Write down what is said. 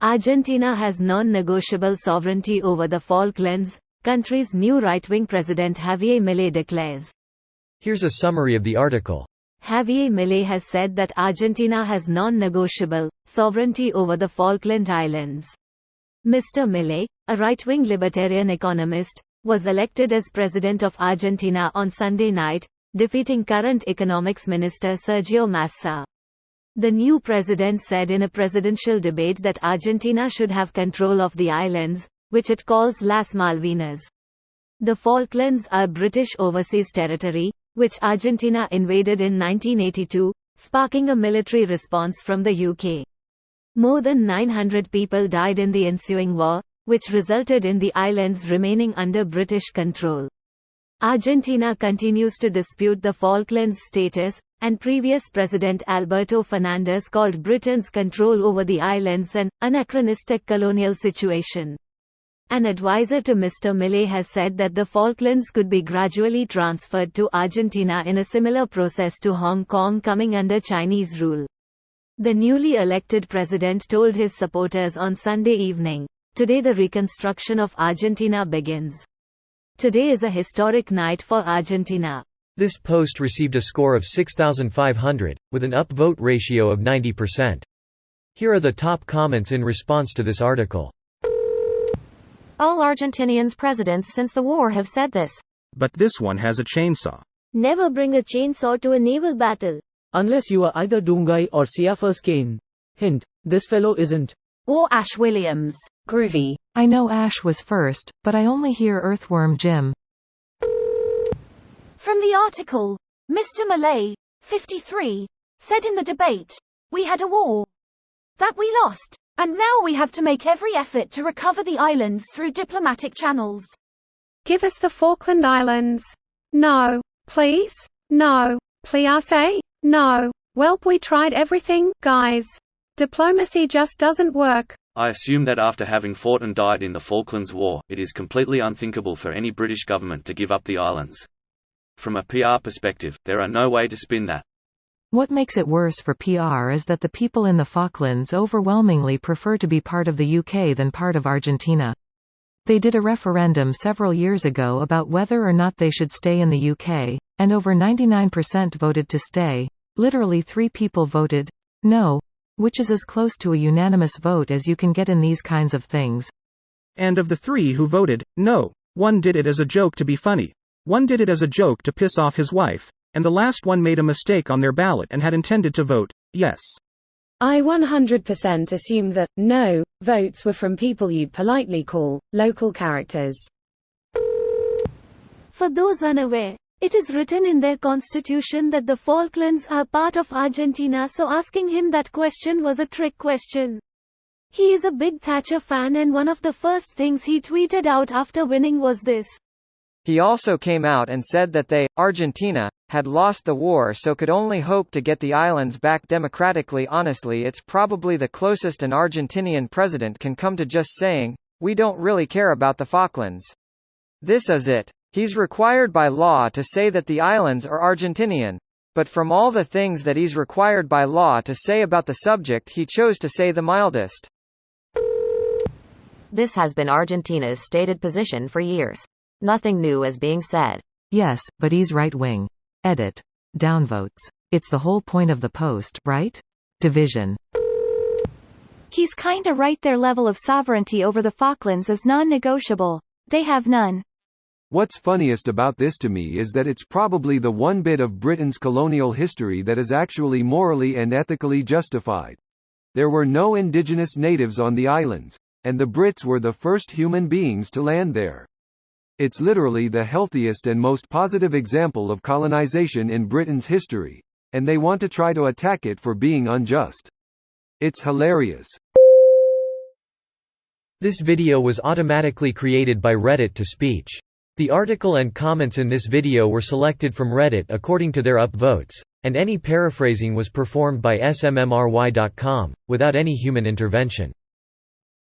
Argentina has non-negotiable sovereignty over the Falklands, country's new right-wing president Javier Milei declares. Here's a summary of the article. Javier Milei has said that Argentina has non-negotiable sovereignty over the Falkland Islands. Mr. Milei, a right-wing libertarian economist, was elected as president of Argentina on Sunday night, defeating current economics minister Sergio Massa. The new president said in a presidential debate that Argentina should have control of the islands, which it calls Las Malvinas. The Falklands are British overseas territory, which Argentina invaded in 1982, sparking a military response from the UK. More than 900 people died in the ensuing war, which resulted in the islands remaining under British control. Argentina continues to dispute the Falklands status, and previous President Alberto Fernandez called Britain's control over the islands an anachronistic colonial situation. An advisor to Mr. Milei has said that the Falklands could be gradually transferred to Argentina in a similar process to Hong Kong coming under Chinese rule. The newly elected president told his supporters on Sunday evening, "Today the reconstruction of Argentina begins. Today is a historic night for Argentina." This post received a score of 6,500, with an upvote ratio of 90%. Here are the top comments in response to this article. All Argentinians presidents since the war have said this. But this one has a chainsaw. Never bring a chainsaw to a naval battle. Unless you are either Doomguy or Siafa's Kane. Hint, this fellow isn't. Or Ash Williams. Groovy. I know Ash was first, but I only hear Earthworm Jim. From the article, Mr. Milei, 53, said in the debate, "We had a war that we lost, and now we have to make every effort to recover the islands through diplomatic channels." Give us the Falkland Islands. No. Please? No. Please? No. Welp, we tried everything, guys. Diplomacy just doesn't work. I assume that after having fought and died in the Falklands War, it is completely unthinkable for any British government to give up the islands. From a PR perspective, there are no way to spin that. What makes it worse for PR is that the people in the Falklands overwhelmingly prefer to be part of the UK than part of Argentina. They did a referendum several years ago about whether or not they should stay in the UK, and over 99% voted to stay. Literally 3 people voted no, which is as close to a unanimous vote as you can get in these kinds of things. And of the 3 who voted no, one did it as a joke to be funny. One did it as a joke to piss off his wife, and the last one made a mistake on their ballot and had intended to vote yes. I 100% assume that no votes were from people you'd politely call local characters. For those unaware, it is written in their constitution that the Falklands are part of Argentina, so asking him that question was a trick question. He is a big Thatcher fan, and one of the first things he tweeted out after winning was this. He also came out and said that they, Argentina, had lost the war so could only hope to get the islands back democratically. Honestly, it's probably the closest an Argentinian president can come to just saying, "We don't really care about the Falklands." This is it. He's required by law to say that the islands are Argentinian. But from all the things that he's required by law to say about the subject, he chose to say the mildest. This has been Argentina's stated position for years. Nothing new is being said. Yes, but he's right-wing. Edit. Downvotes. It's the whole point of the post, right? Division. He's kinda right, their level of sovereignty over the Falklands is non-negotiable. They have none. What's funniest about this to me is that it's probably the one bit of Britain's colonial history that is actually morally and ethically justified. There were no indigenous natives on the islands, and the Brits were the first human beings to land there. It's literally the healthiest and most positive example of colonization in Britain's history, and they want to try to attack it for being unjust. It's hilarious. This video was automatically created by Reddit to speech. The article and comments in this video were selected from Reddit according to their upvotes, and any paraphrasing was performed by smmry.com, without any human intervention.